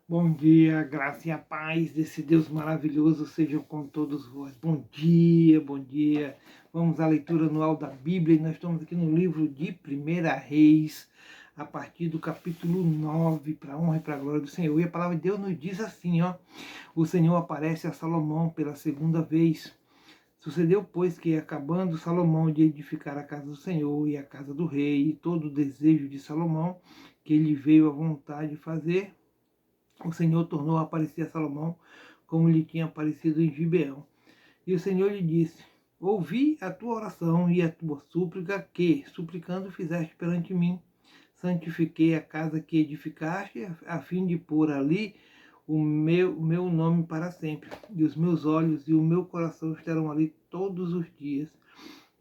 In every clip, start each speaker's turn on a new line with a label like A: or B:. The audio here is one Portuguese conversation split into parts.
A: Bom dia, graça e a paz desse Deus maravilhoso sejam com todos vós. Bom dia, bom dia. Vamos à leitura anual da Bíblia e nós estamos aqui no livro de 1 Reis, a partir do capítulo 9, para a honra e para a glória do Senhor. E a palavra de Deus nos diz assim, ó: o Senhor aparece a Salomão pela segunda vez. Sucedeu, pois, que acabando Salomão de edificar a casa do Senhor e a casa do rei, e todo o desejo de Salomão, que ele veio à vontade de fazer, o Senhor tornou a aparecer a Salomão como lhe tinha aparecido em Gibeão. E o Senhor lhe disse: ouvi a tua oração e a tua súplica que, suplicando, fizeste perante mim. Santifiquei a casa que edificaste, a fim de pôr ali o meu nome para sempre. E os meus olhos e o meu coração estarão ali todos os dias.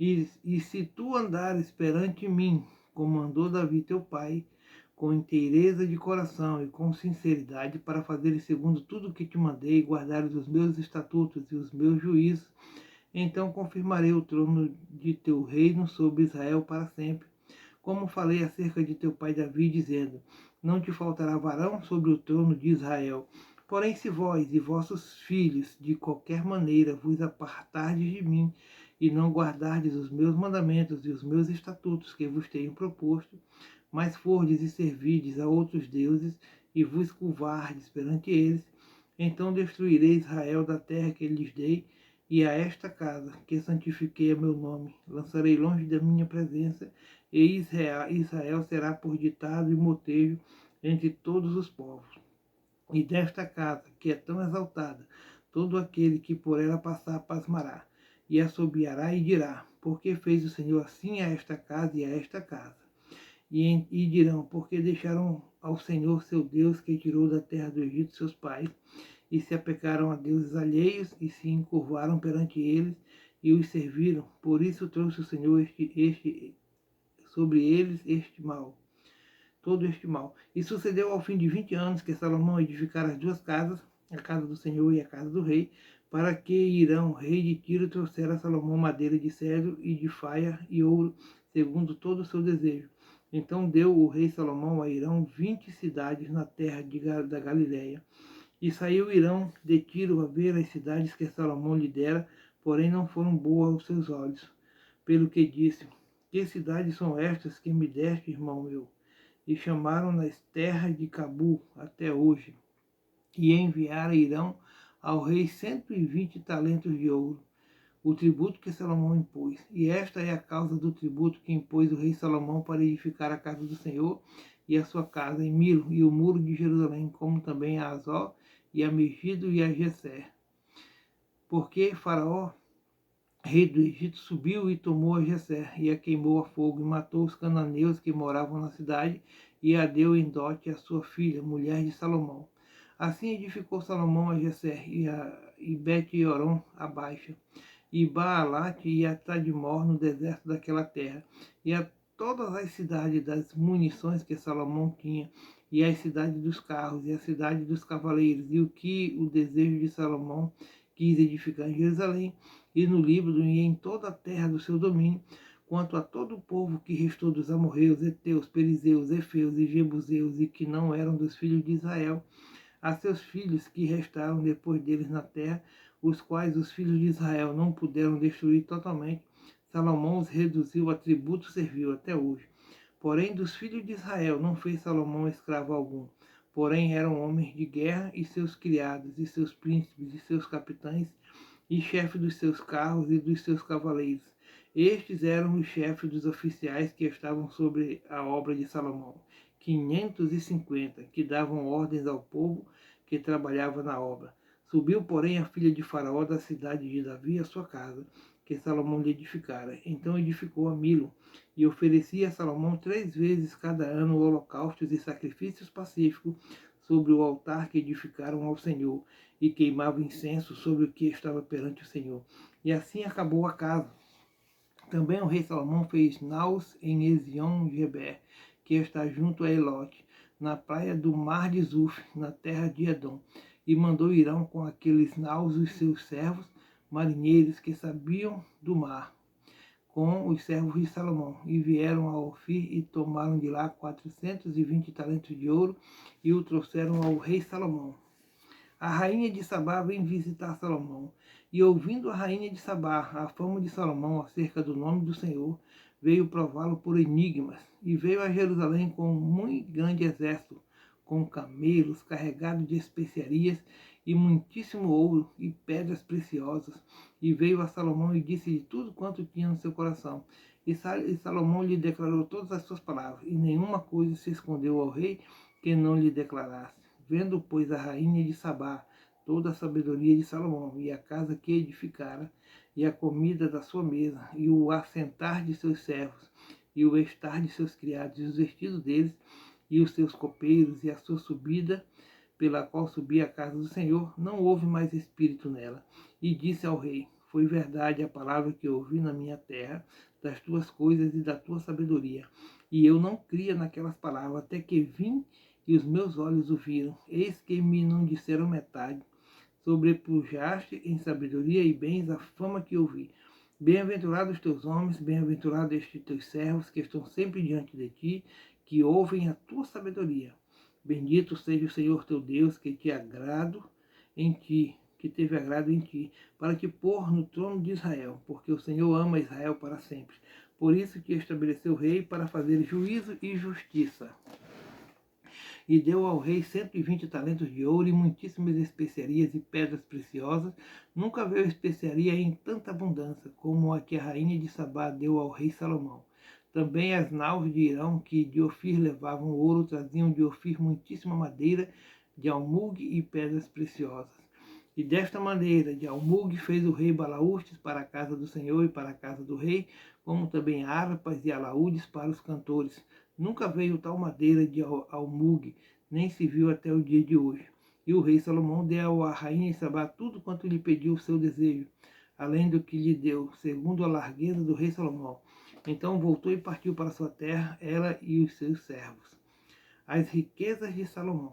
A: E se tu andares perante mim, como andou Davi teu pai, com inteireza de coração e com sinceridade, para fazeres segundo tudo o que te mandei, guardares os meus estatutos e os meus juízos, então confirmarei o trono de teu reino sobre Israel para sempre. Como falei acerca de teu pai Davi, dizendo: não te faltará varão sobre o trono de Israel. Porém, se vós e vossos filhos de qualquer maneira vos apartardes de mim, e não guardardes os meus mandamentos e os meus estatutos que vos tenho proposto, mas fordes e servirdes a outros deuses, e vos curvardes perante eles, então destruirei Israel da terra que lhes dei, e a esta casa, que santifiquei a meu nome, lançarei longe da minha presença, e Israel será por ditado e motejo entre todos os povos. E desta casa, que é tão exaltada, todo aquele que por ela passar pasmará, e assobiará e dirá: porque fez o Senhor assim a esta casa e a esta casa? E dirão: porque deixaram ao Senhor seu Deus, que tirou da terra do Egito seus pais, e se apecaram a deuses alheios, e se encurvaram perante eles, e os serviram. Por isso trouxe o Senhor sobre eles este mal, todo este mal. E sucedeu ao fim de 20 anos que Salomão edificara as duas casas, a casa do Senhor e a casa do rei, para que Irão, rei de Tiro, trouxera a Salomão madeira de cedro e de faia e ouro, segundo todo o seu desejo. Então deu o rei Salomão a Irão 20 cidades na terra da Galiléia. E saiu Irão de Tiro a ver as cidades que Salomão lhe dera, porém não foram boas aos seus olhos. Pelo que disse: que cidades são estas que me deste, irmão meu? E chamaram nas terras de Cabu até hoje. E enviaram Irão ao rei 120 talentos de ouro, o tributo que Salomão impôs. E esta é a causa do tributo que impôs o rei Salomão para edificar a casa do Senhor e a sua casa em Milo e o muro de Jerusalém, como também a Azó e a Megido e a Gesser. Porque Faraó, rei do Egito, subiu e tomou a Gesser, e a queimou a fogo, e matou os cananeus que moravam na cidade, e a deu em dote a sua filha, mulher de Salomão. Assim edificou Salomão a Gesser, e Bet-Horon a Baixa, e Baalate e a Tadmor no deserto daquela terra, e a todas as cidades das munições que Salomão tinha, e as cidades dos carros, e a cidade dos cavaleiros, e o que o desejo de Salomão quis edificar em Jerusalém, e no Líbano, e em toda a terra do seu domínio, quanto a todo o povo que restou dos amorreus, heteus, perizeus, efeus e jebuseus, e que não eram dos filhos de Israel, a seus filhos que restaram depois deles na terra, os quais os filhos de Israel não puderam destruir totalmente, Salomão os reduziu a tributo servil até hoje. Porém, dos filhos de Israel não fez Salomão escravo algum. Porém, eram homens de guerra, e seus criados, e seus príncipes, e seus capitães, e chefe dos seus carros e dos seus cavaleiros. Estes eram os chefes dos oficiais que estavam sobre a obra de Salomão, 550, que davam ordens ao povo que trabalhava na obra. Subiu, porém, a filha de Faraó da cidade de Davi à sua casa, que Salomão lhe edificara. Então edificou a Milo, e oferecia a Salomão 3 vezes cada ano holocaustos e sacrifícios pacíficos sobre o altar que edificaram ao Senhor, e queimava incenso sobre o que estava perante o Senhor. E assim acabou a casa. Também o rei Salomão fez naus em Ezion-Geber, que está junto a Elote, na praia do mar de Zuf, na terra de Edom, e mandou Irão com aqueles naus os seus servos, marinheiros que sabiam do mar, com os servos de Salomão, e vieram a Ofir e tomaram de lá 420 talentos de ouro e o trouxeram ao rei Salomão. A rainha de Sabá vem visitar Salomão, e ouvindo a rainha de Sabá a fama de Salomão acerca do nome do Senhor, veio prová-lo por enigmas, e veio a Jerusalém com um muito grande exército, com camelos carregados de especiarias e muitíssimo ouro e pedras preciosas, e veio a Salomão e disse-lhe tudo quanto tinha no seu coração. E Salomão lhe declarou todas as suas palavras, e nenhuma coisa se escondeu ao rei que não lhe declarasse. Vendo, pois, a rainha de Sabá toda a sabedoria de Salomão, e a casa que edificara, e a comida da sua mesa, e o assentar de seus servos, e o estar de seus criados, e os vestidos deles, e os seus copeiros, e a sua subida, pela qual subia a casa do Senhor, não houve mais espírito nela. E disse ao rei: foi verdade a palavra que ouvi na minha terra, das tuas coisas e da tua sabedoria. E eu não cria naquelas palavras, até que vim e os meus olhos o viram. Eis que me não disseram metade. Sobrepujaste em sabedoria e bens a fama que ouvi. Bem-aventurados os teus homens, bem-aventurados estes teus servos, que estão sempre diante de ti, que ouvem a tua sabedoria. Bendito seja o Senhor teu Deus, que te agrado em ti, que teve agrado em ti, para te pôr no trono de Israel, porque o Senhor ama Israel para sempre. Por isso que estabeleceu o rei para fazer juízo e justiça. E deu ao rei 120 talentos de ouro e muitíssimas especiarias e pedras preciosas. Nunca veio especiaria em tanta abundância como a que a rainha de Sabá deu ao rei Salomão. Também as naus de Irão que de Ofir levavam ouro traziam de Ofir muitíssima madeira de almugue e pedras preciosas. E desta maneira de almugue fez o rei balaústes para a casa do Senhor e para a casa do rei, como também harpas e alaúdes para os cantores. Nunca veio tal madeira de almugue, nem se viu até o dia de hoje. E o rei Salomão deu à rainha de Sabá tudo quanto lhe pediu o seu desejo, além do que lhe deu, segundo a largueza do rei Salomão. Então voltou e partiu para sua terra, ela e os seus servos. As riquezas de Salomão.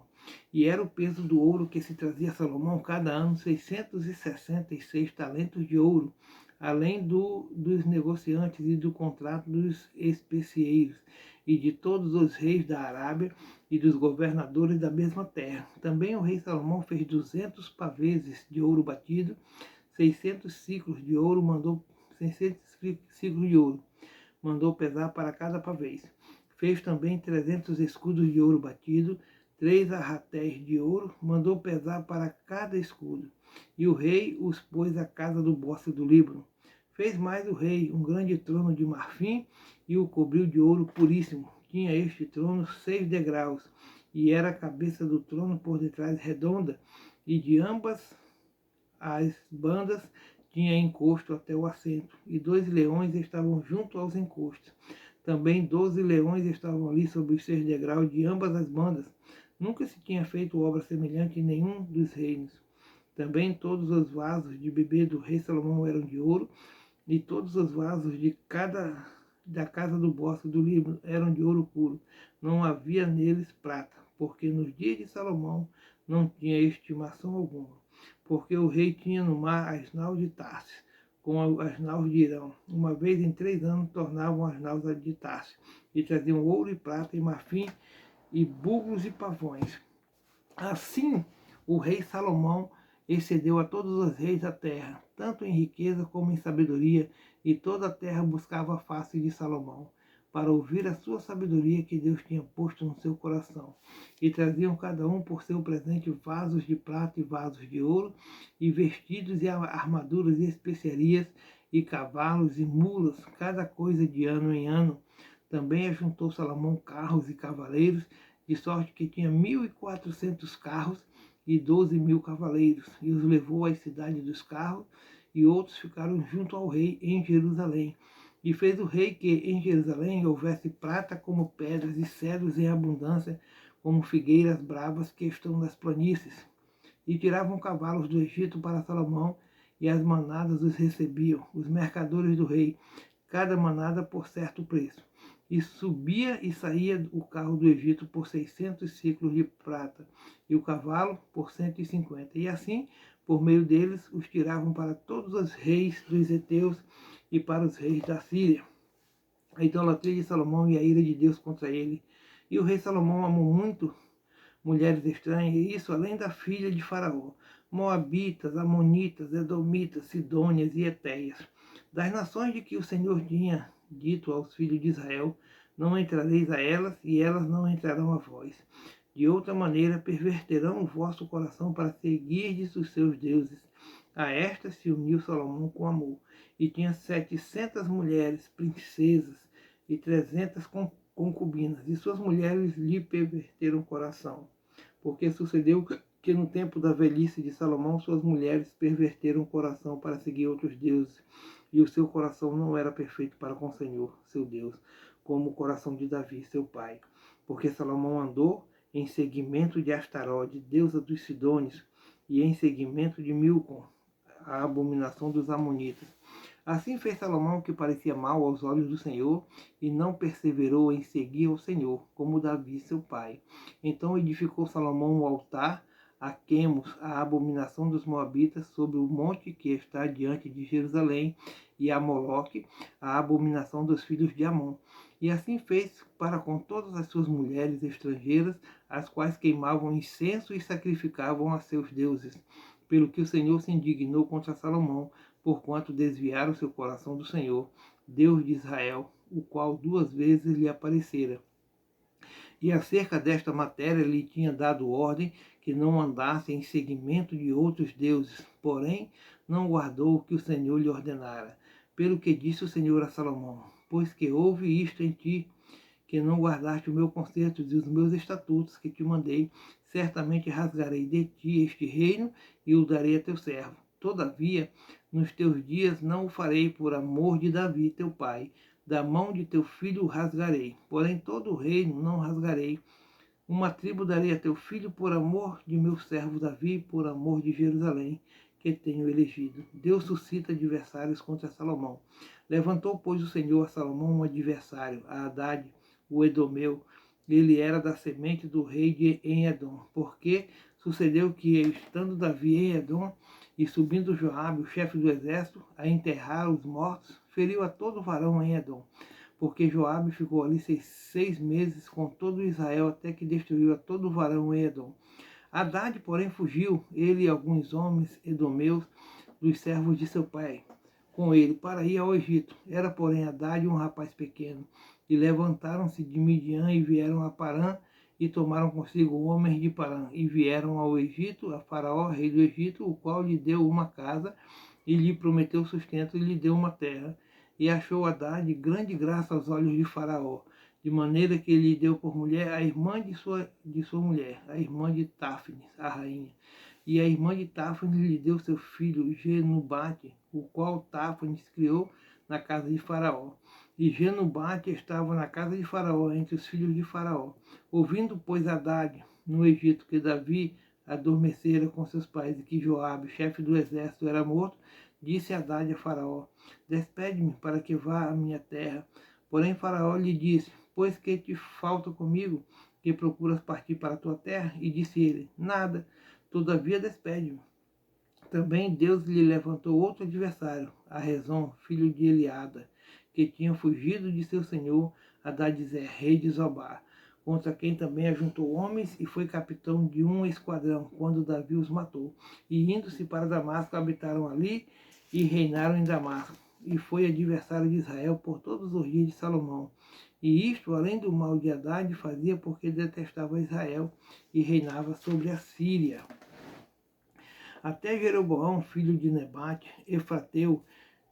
A: E era o peso do ouro que se trazia a Salomão cada ano 666 talentos de ouro, além dos negociantes e do contrato dos especieiros, e de todos os reis da Arábia e dos governadores da mesma terra. Também o rei Salomão fez 200 paveses de ouro batido, 600 ciclos de ouro, mandou 600 ciclos de ouro, mandou pesar para cada pavês. Fez também 300 escudos de ouro batido, 3 arratéis de ouro, mandou pesar para cada escudo. E o rei os pôs à casa do bosque do Líbano. Fez mais o rei um grande trono de marfim e o cobriu de ouro puríssimo. Tinha este trono 6 degraus, e era a cabeça do trono por detrás redonda, e de ambas as bandas tinha encosto até o assento, e 2 leões estavam junto aos encostos. Também 12 leões estavam ali sobre os 6 degraus de ambas as bandas. Nunca se tinha feito obra semelhante em nenhum dos reinos. Também todos os vasos de beber do rei Salomão eram de ouro, e todos os vasos da casa do bosque do Líbano eram de ouro puro. Não havia neles prata, porque nos dias de Salomão não tinha estimação alguma. Porque o rei tinha no mar as naus de Tarsis, com as naus de Irão. Uma vez em 3 anos tornavam as naus de Tarsis, e traziam ouro e prata e marfim e buglos e pavões. Assim, o rei Salomão excedeu a todos os reis da terra, tanto em riqueza como em sabedoria, e toda a terra buscava a face de Salomão, para ouvir a sua sabedoria que Deus tinha posto no seu coração. E traziam cada um por seu presente vasos de prata e vasos de ouro, e vestidos e armaduras e especiarias, e cavalos e mulas, cada coisa de ano em ano. Também ajuntou Salomão carros e cavaleiros, de sorte que tinha 1.400 carros e 12.000 cavaleiros, e os levou às cidades dos carros, e outros ficaram junto ao rei em Jerusalém. E fez o rei que em Jerusalém houvesse prata como pedras e cedros em abundância, como figueiras bravas que estão nas planícies. E tiravam cavalos do Egito para Salomão, e as manadas os recebiam, os mercadores do rei, cada manada por certo preço. E subia e saía o carro do Egito por 600 ciclos de prata, e o cavalo por 150. E assim, por meio deles, os tiravam para todos os reis dos heteus, e para os reis da Síria. A idolatria de Salomão e a ira de Deus contra ele. E o rei Salomão amou muito mulheres estranhas, e isso além da filha de Faraó, moabitas, amonitas, edomitas, sidônias e etéias. Das nações de que o Senhor tinha dito aos filhos de Israel, não entrareis a elas, e elas não entrarão a vós. De outra maneira, perverterão o vosso coração para seguirdes os seus deuses. A estas se uniu Salomão com amor, e tinha 700 mulheres, princesas, e 300 concubinas, e suas mulheres lhe perverteram o coração. Porque sucedeu que no tempo da velhice de Salomão, suas mulheres perverteram o coração para seguir outros deuses, e o seu coração não era perfeito para com o Senhor, seu Deus, como o coração de Davi, seu pai. Porque Salomão andou em seguimento de Astarode, deusa dos Sidônios, e em seguimento de Milcom, a abominação dos Amonitas. Assim fez Salomão o que parecia mal aos olhos do Senhor, e não perseverou em seguir ao Senhor, como Davi seu pai. Então edificou Salomão um altar a Quemos, a abominação dos Moabitas, sobre o monte que está diante de Jerusalém, e a Moloque, a abominação dos filhos de Amon. E assim fez para com todas as suas mulheres estrangeiras, as quais queimavam incenso e sacrificavam a seus deuses. Pelo que o Senhor se indignou contra Salomão, porquanto desviaram seu coração do Senhor, Deus de Israel, o qual 2 vezes lhe aparecera. E acerca desta matéria lhe tinha dado ordem que não andasse em seguimento de outros deuses, porém não guardou o que o Senhor lhe ordenara. Pelo que disse o Senhor a Salomão: pois que houve isto em ti, que não guardaste o meu concerto e os meus estatutos que te mandei, certamente rasgarei de ti este reino e o darei a teu servo. Todavia, nos teus dias não o farei por amor de Davi, teu pai. Da mão de teu filho o rasgarei. Porém, todo o reino não rasgarei. Uma tribo darei a teu filho por amor de meu servo Davi, por amor de Jerusalém, que tenho elegido. Deus suscita adversários contra Salomão. Levantou, pois, o Senhor a Salomão um adversário, a Haddad, o Edomeu. Ele era da semente do rei de Edom, porque sucedeu que, estando Davi em Edom, e subindo Joabe, o chefe do exército, a enterrar os mortos, feriu a todo varão em Edom, porque Joabe ficou ali 6 meses com todo Israel, até que destruiu a todo varão em Edom. Haddad, porém, fugiu, ele e alguns homens edomeus, dos servos de seu pai, com ele, para ir ao Egito. Era, porém, Haddad um rapaz pequeno. E levantaram-se de Midian e vieram a Parã, e tomaram consigo homens de Parã, e vieram ao Egito, a Faraó, rei do Egito, o qual lhe deu uma casa, e lhe prometeu sustento, e lhe deu uma terra. E achou Haddad grande graça aos olhos de Faraó, de maneira que lhe deu por mulher a irmã de sua mulher, a irmã de Táfnis, a rainha. E a irmã de Táfnis lhe deu seu filho Genubate, o qual Táfnis criou na casa de Faraó. E Genubate estava na casa de Faraó, entre os filhos de Faraó. Ouvindo, pois, Haddad, no Egito, que Davi adormecera com seus pais e que Joabe, chefe do exército, era morto, disse Haddad a Faraó: despede-me para que vá à minha terra. Porém Faraó lhe disse: pois que te falta comigo, que procuras partir para a tua terra? E disse ele: nada, todavia despede-me. Também Deus lhe levantou outro adversário, a Rezon, filho de Eliada, que tinha fugido de seu senhor Hadadezer, rei de Zobá, contra quem também ajuntou homens e foi capitão de um esquadrão, quando Davi os matou. E indo-se para Damasco, habitaram ali e reinaram em Damasco. E foi adversário de Israel por todos os dias de Salomão. E isto, além do mal de Haddad, fazia porque detestava Israel e reinava sobre a Síria. Até Jeroboão, filho de Nebate, Efrateu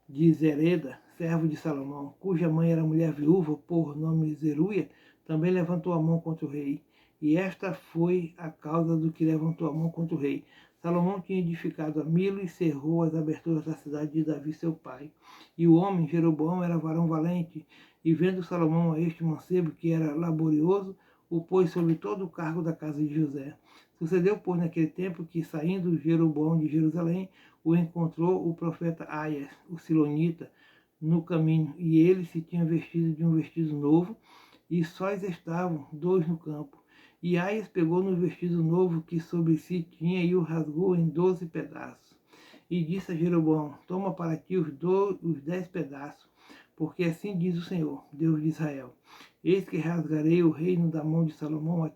A: de Zereda, servo de Salomão, cuja mãe era mulher viúva, por nome Zeruia, também levantou a mão contra o rei. E esta foi a causa do que levantou a mão contra o rei. Salomão tinha edificado a Milo e cerrou as aberturas da cidade de Davi, seu pai. E o homem, Jeroboão, era varão valente, e vendo Salomão a este mancebo, que era laborioso, o pôs sobre todo o cargo da casa de José. Sucedeu, pois, naquele tempo que, saindo Jeroboão de Jerusalém, o encontrou o profeta Aias, o silonita, no caminho, e ele se tinha vestido de um vestido novo, e sóis estavam 2 no campo. E Aias pegou no vestido novo que sobre si tinha e o rasgou em 12 pedaços. E disse a Jeroboão: toma para ti os 10 pedaços, porque assim diz o Senhor, Deus de Israel: eis que rasgarei o reino da mão de Salomão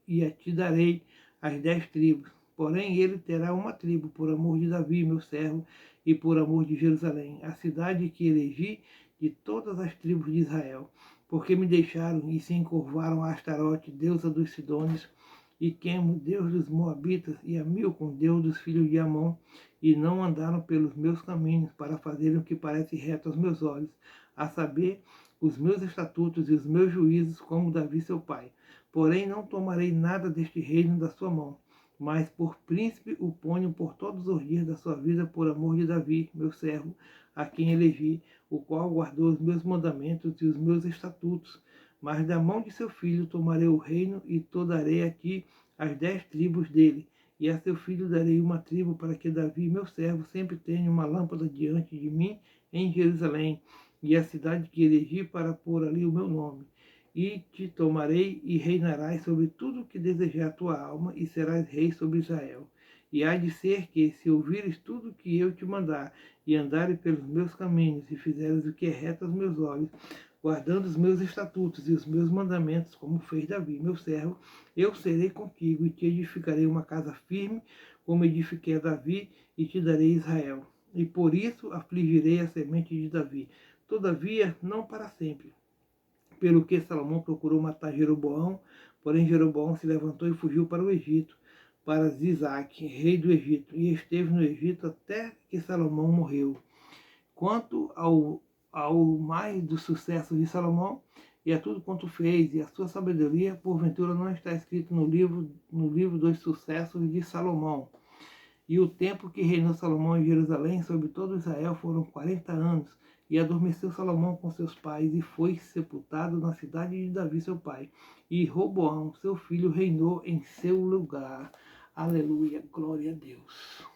A: e a ti darei as 10 tribos. Porém ele terá uma tribo, por amor de Davi, meu servo, e por amor de Jerusalém, a cidade que elegi de todas as tribos de Israel. Porque me deixaram e se encurvaram a Astarote, deusa dos Sidônios, e Quemo, deus dos Moabitas, e a Milcom, deus dos filhos de Amon, e não andaram pelos meus caminhos, para fazerem o que parece reto aos meus olhos, a saber, os meus estatutos e os meus juízos, como Davi seu pai. Porém não tomarei nada deste reino da sua mão, mas por príncipe o ponho por todos os dias da sua vida, por amor de Davi, meu servo, a quem elegi, o qual guardou os meus mandamentos e os meus estatutos. Mas da mão de seu filho tomarei o reino, e darei a ti as 10 tribos dele, e a seu filho darei uma tribo, para que Davi, meu servo, sempre tenha uma lâmpada diante de mim em Jerusalém, e a cidade que elegi para pôr ali o meu nome. E te tomarei e reinarás sobre tudo o que desejar a tua alma, e serás rei sobre Israel. E há de ser que, se ouvires tudo o que eu te mandar, e andares pelos meus caminhos, e fizeres o que é reto aos meus olhos, guardando os meus estatutos e os meus mandamentos, como fez Davi, meu servo, eu serei contigo, e te edificarei uma casa firme, como edifiquei a Davi, e te darei Israel. E por isso afligirei a semente de Davi, todavia não para sempre. Pelo que Salomão procurou matar Jeroboão, porém Jeroboão se levantou e fugiu para o Egito, para Zizaque, rei do Egito, e esteve no Egito até que Salomão morreu. Quanto ao mais dos sucessos de Salomão, e a tudo quanto fez, e a sua sabedoria, porventura não está escrito no livro dos sucessos de Salomão. E o tempo que reinou Salomão em Jerusalém sobre todo Israel foram 40 anos. E adormeceu Salomão com seus pais, e foi sepultado na cidade de Davi, seu pai. E Roboão, seu filho, reinou em seu lugar. Aleluia, glória a Deus.